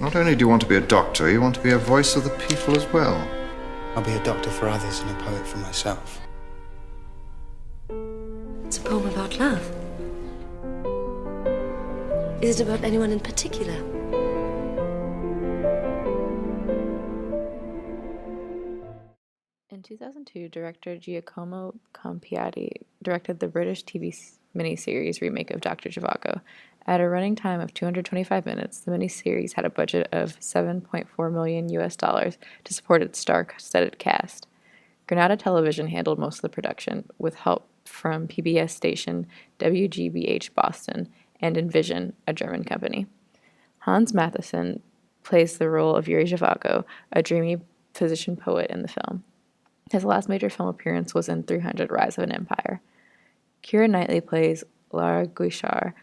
Not only do you want to be a doctor, you want to be a voice of the people as well. I'll be a doctor for others and a poet for myself. It's a poem about love. Is it about anyone in particular? In 2002, director Giacomo Campiati directed the British TV miniseries remake of Dr. Zhivago. At a running time of 225 minutes, the miniseries had a budget of $7.4 million to support its star-studded cast. Granada Television handled most of the production, with help from PBS station WGBH Boston and Envision, a German company. Hans Matheson plays the role of Yuri Zhivago, a dreamy physician poet in the film. His last major film appearance was in 300: Rise of an Empire. Keira Knightley plays Lara Guichard,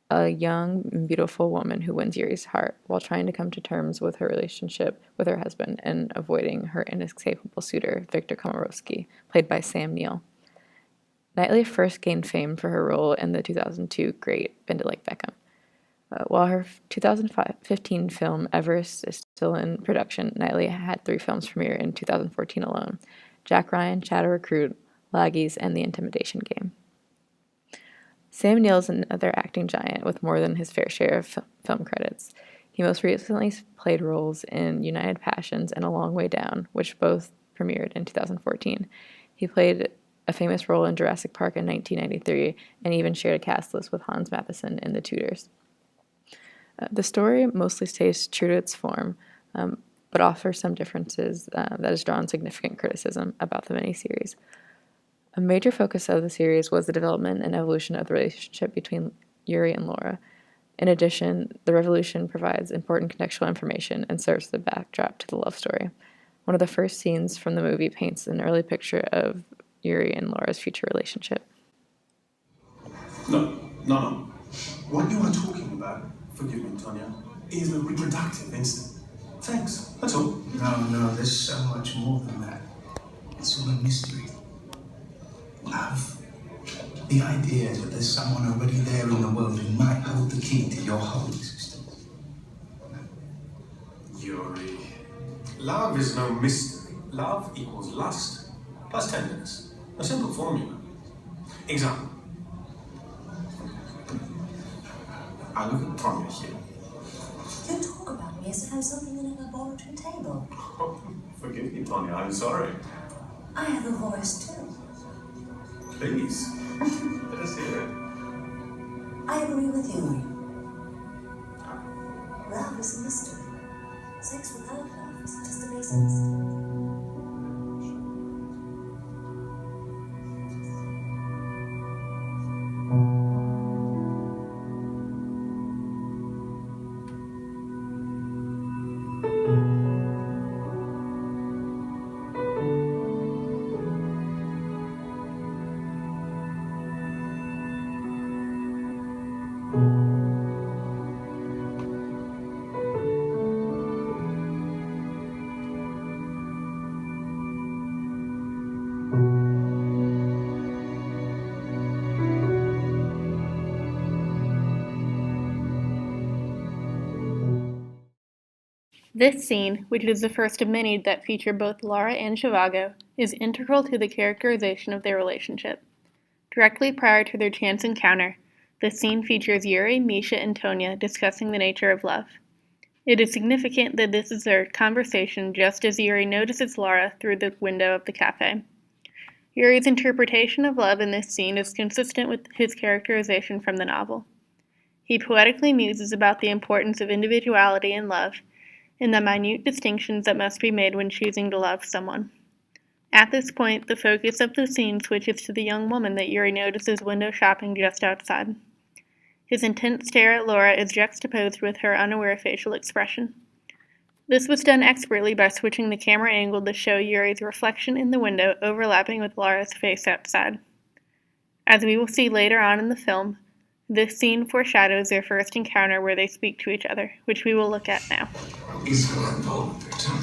a young and beautiful woman who wins Yuri's heart while trying to come to terms with her relationship with her husband and avoiding her inescapable suitor, Victor Komorowski, played by Sam Neill. Knightley first gained fame for her role in the 2002 Great Bend It Like Beckham. While her 2015 film Everest is still in production, Knightley had 3 films premiere in 2014 alone: Jack Ryan, Shadow Recruit, Laggies, and The Intimidation Game. Sam Neill is another acting giant with more than his fair share of film credits. He most recently played roles in United Passions and A Long Way Down, which both premiered in 2014. He played a famous role in Jurassic Park in 1993 and even shared a cast list with Hans Matheson in The Tudors. The story mostly stays true to its form, but offers some differences that has drawn significant criticism about the miniseries. A major focus of the series was the development and evolution of the relationship between Yuri and Laura. In addition, the revolution provides important contextual information and serves as the backdrop to the love story. One of the first scenes from the movie paints an early picture of Yuri and Laura's future relationship. No. What you are talking about, forgive me, Tonya, is the reproductive instinct. Thanks, that's all. No, there's so much more than that. It's all a mystery. Love. The idea that there's someone already there in the world who might hold the key to your whole existence. Yuri. Love is no mystery. Love equals lust plus tenderness. A simple formula. Example. I look at Tonya here. You talk about me as if I'm something in a laboratory table. Oh, forgive me, Tonya, I'm sorry. I have a voice too. Please, let us hear it. I agree with you. Love is a mystery. Sex without love is just a basic instinct. This scene, which is the first of many that feature both Laura and Zhivago, is integral to the characterization of their relationship. Directly prior to their chance encounter, the scene features Yuri, Misha, and Tonya discussing the nature of love. It is significant that this is their conversation just as Yuri notices Laura through the window of the cafe. Yuri's interpretation of love in this scene is consistent with his characterization from the novel. He poetically muses about the importance of individuality in love, and the minute distinctions that must be made when choosing to love someone. At this point, the focus of the scene switches to the young woman that Yuri notices window shopping just outside. His intense stare at Laura is juxtaposed with her unaware facial expression. This was done expertly by switching the camera angle to show Yuri's reflection in the window overlapping with Laura's face outside. As we will see later on in the film, this scene foreshadows their first encounter where they speak to each other, which we will look at now. He's got involved there too.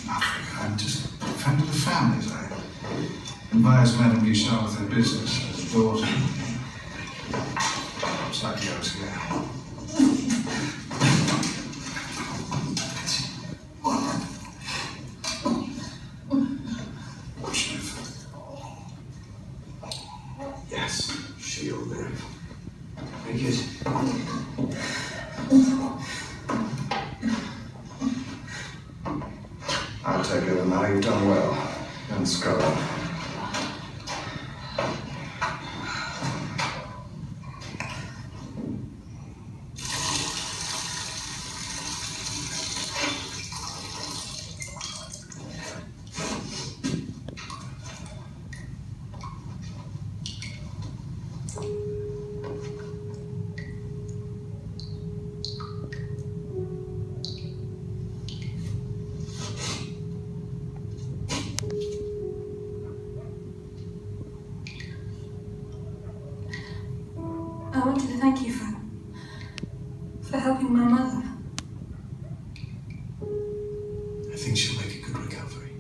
Nothing. I'm just a friend of the family's. I advised Madame Guichard with her business as a daughter. It's like yours here. Very good. I'll take it now. You've done well. And scrub up. I wanted to thank you for helping my mother. I think she'll make a good recovery.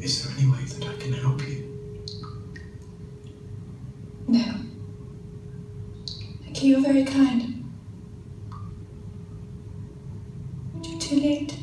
Is there any way that I can help you? No. Thank you, you're very kind. But you're too late.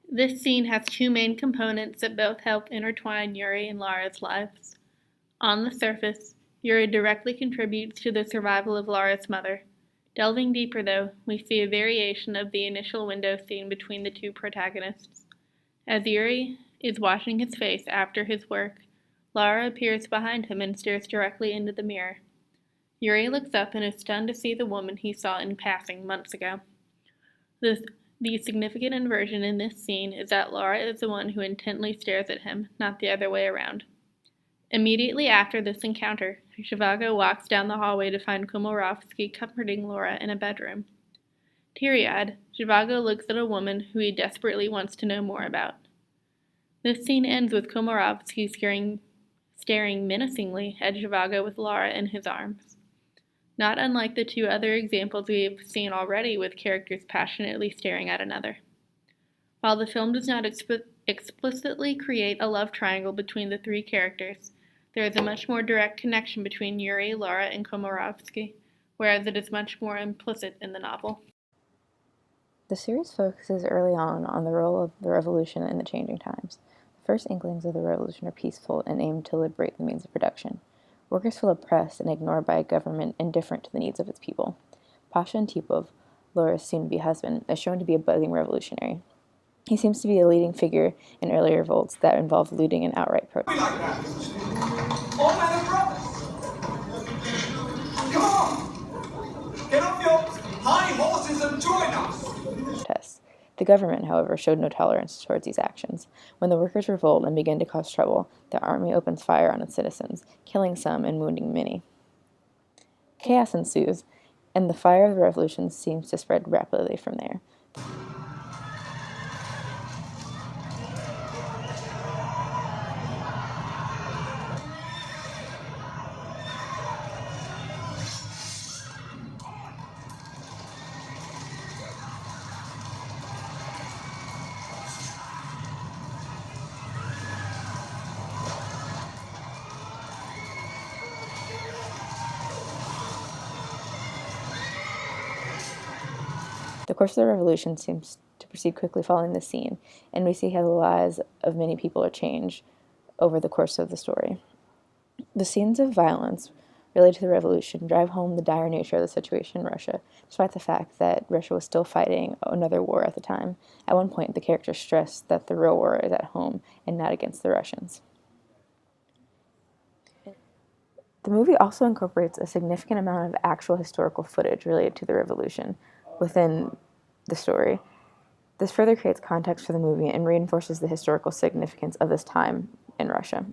This scene has two main components that both help intertwine Yuri and Lara's lives. On the surface, Yuri directly contributes to the survival of Lara's mother. Delving deeper, though, we see a variation of the initial window scene between the two protagonists. As Yuri is washing his face after his work, Lara appears behind him and stares directly into the mirror. Yuri looks up and is stunned to see the woman he saw in passing months ago. The significant inversion in this scene is that Lara is the one who intently stares at him, not the other way around. Immediately after this encounter, Zhivago walks down the hallway to find Komarovsky comforting Laura in a bedroom. Teary-eyed, Zhivago looks at a woman who he desperately wants to know more about. This scene ends with Komarovsky staring menacingly at Zhivago with Lara in his arms. Not unlike the two other examples we have seen already with characters passionately staring at another. While the film does not explicitly create a love triangle between the three characters, there is a much more direct connection between Yuri, Lara, and Komarovsky, whereas it is much more implicit in the novel. The series focuses early on the role of the revolution in the changing times. The first inklings of the revolution are peaceful and aim to liberate the means of production. Workers feel oppressed and ignored by a government indifferent to the needs of its people. Pasha Antipov, Laura's soon-to-be husband, is shown to be a budding revolutionary. He seems to be a leading figure in early revolts that involve looting and outright protest. Like that. All men are brothers. Come on! Get off your high horses and join us! The government, however, showed no tolerance towards these actions. When the workers revolt and begin to cause trouble, the army opens fire on its citizens, killing some and wounding many. Chaos ensues, and the fire of the revolution seems to spread rapidly from there. course of the revolution seems to proceed quickly following this scene, and we see how the lives of many people are changed over the course of the story. The scenes of violence related to the revolution drive home the dire nature of the situation in Russia, despite the fact that Russia was still fighting another war at the time. At one point, the characters stress that the real war is at home and not against the Russians. The movie also incorporates a significant amount of actual historical footage related to the revolution within the story. This further creates context for the movie and reinforces the historical significance of this time in Russia.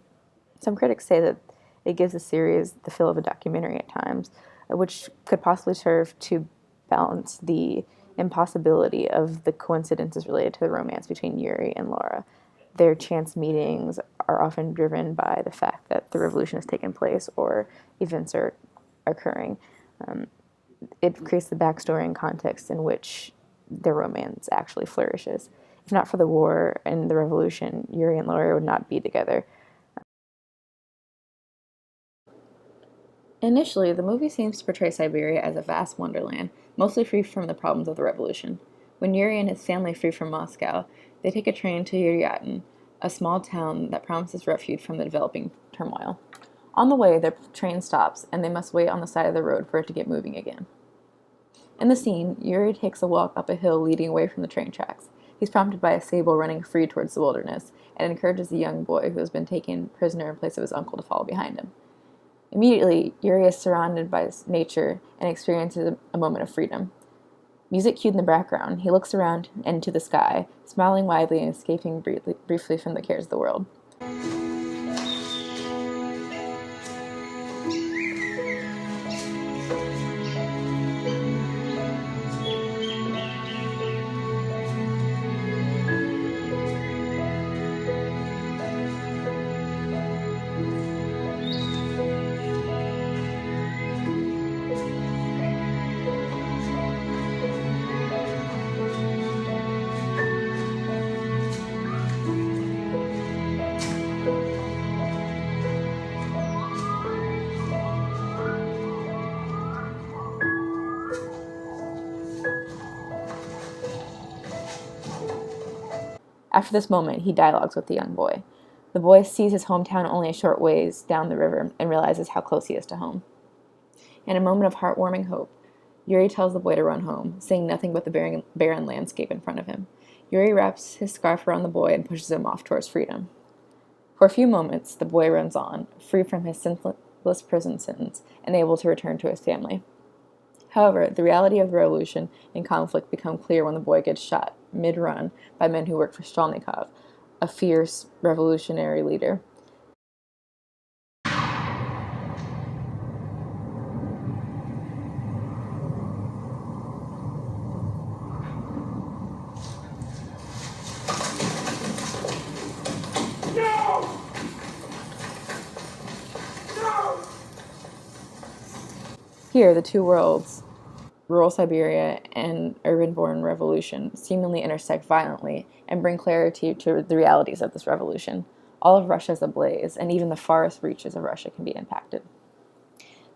Some critics say that it gives the series the feel of a documentary at times, which could possibly serve to balance the impossibility of the coincidences related to the romance between Yuri and Laura. Their chance meetings are often driven by the fact that the revolution has taken place or events are occurring. It creates the backstory and context in which their romance actually flourishes. If not for the war and the revolution, Yuri and Laura would not be together. Initially, the movie seems to portray Siberia as a vast wonderland, mostly free from the problems of the revolution. When Yuri and his family flee from Moscow, they take a train to Yuriatin, a small town that promises refuge from the developing turmoil. On the way, their train stops, and they must wait on the side of the road for it to get moving again. In the scene, Yuri takes a walk up a hill leading away from the train tracks. He's prompted by a sable running free towards the wilderness, and encourages the young boy who has been taken prisoner in place of his uncle to follow behind him. Immediately, Yuri is surrounded by nature and experiences a moment of freedom. Music cued in the background, he looks around and to the sky, smiling widely and escaping briefly from the cares of the world. After this moment, he dialogues with the young boy. The boy sees his hometown only a short ways down the river and realizes how close he is to home. In a moment of heartwarming hope, Yuri tells the boy to run home, seeing nothing but the barren landscape in front of him. Yuri wraps his scarf around the boy and pushes him off towards freedom. For a few moments, the boy runs on, free from his senseless prison sentence and able to return to his family. However, the reality of the revolution and conflict become clear when the boy gets shot mid-run by men who work for Stalnikov, a fierce revolutionary leader. Here, the two worlds, rural Siberia and urban-born revolution, seemingly intersect violently and bring clarity to the realities of this revolution. All of Russia is ablaze, and even the farthest reaches of Russia can be impacted.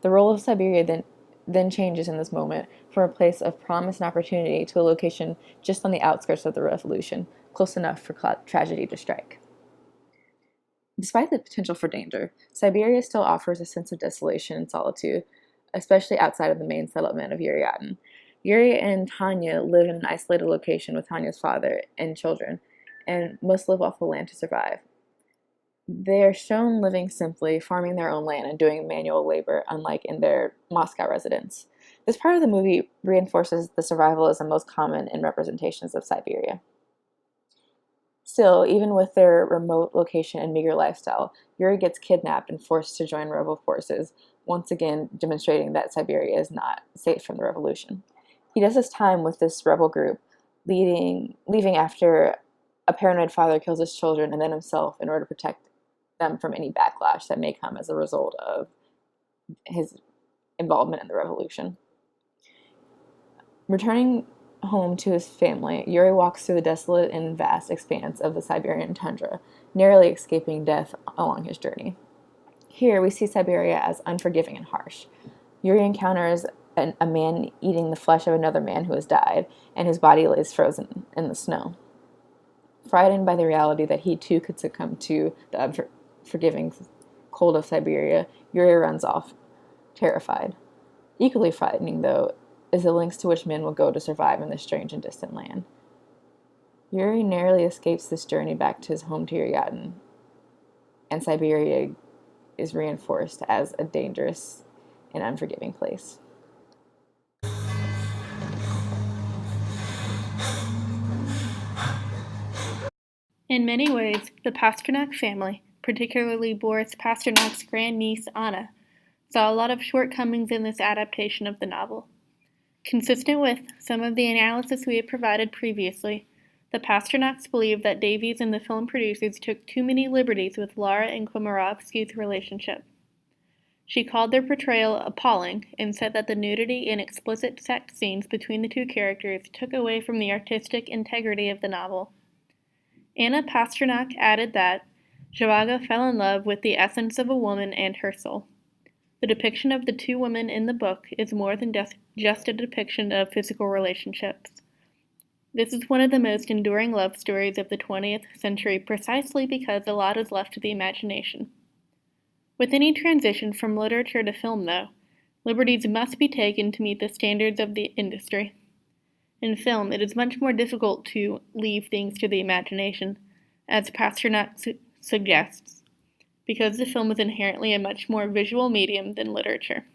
The role of Siberia then changes in this moment from a place of promise and opportunity to a location just on the outskirts of the revolution, close enough for tragedy to strike. Despite the potential for danger, Siberia still offers a sense of desolation and solitude, especially outside of the main settlement of Yuriatin. Yuri and Tanya live in an isolated location with Tanya's father and children, and must live off the land to survive. They are shown living simply, farming their own land and doing manual labor, unlike in their Moscow residence. This part of the movie reinforces the survivalism most common in representations of Siberia. Still, even with their remote location and meager lifestyle, Yuri gets kidnapped and forced to join rebel forces, once again demonstrating that Siberia is not safe from the revolution. He does his time with this rebel group, leaving after a paranoid father kills his children and then himself in order to protect them from any backlash that may come as a result of his involvement in the revolution. Returning home to his family, Yuri walks through the desolate and vast expanse of the Siberian tundra, narrowly escaping death along his journey. Here we see Siberia as unforgiving and harsh. Yuri encounters a man eating the flesh of another man who has died, and his body lays frozen in the snow. Frightened by the reality that he too could succumb to the unforgiving cold of Siberia, Yuri runs off, terrified. Equally frightening, though, is the lengths to which men will go to survive in this strange and distant land. Yuri narrowly escapes this journey back to his home Tyryatin, and Siberia is reinforced as a dangerous and unforgiving place. In many ways, the Pasternak family, particularly Boris Pasternak's grandniece Anna, saw a lot of shortcomings in this adaptation of the novel. Consistent with some of the analysis we had provided previously, the Pasternaks believed that Davies and the film producers took too many liberties with Lara and Komarovsky's relationship. She called their portrayal appalling and said that the nudity and explicit sex scenes between the two characters took away from the artistic integrity of the novel. Anna Pasternak added that Zhivago fell in love with the essence of a woman and her soul. The depiction of the two women in the book is more than just a depiction of physical relationships. This is one of the most enduring love stories of the 20th century precisely because a lot is left to the imagination. With any transition from literature to film, though, liberties must be taken to meet the standards of the industry. In film, it is much more difficult to leave things to the imagination, as Pasternak suggests, because the film is inherently a much more visual medium than literature.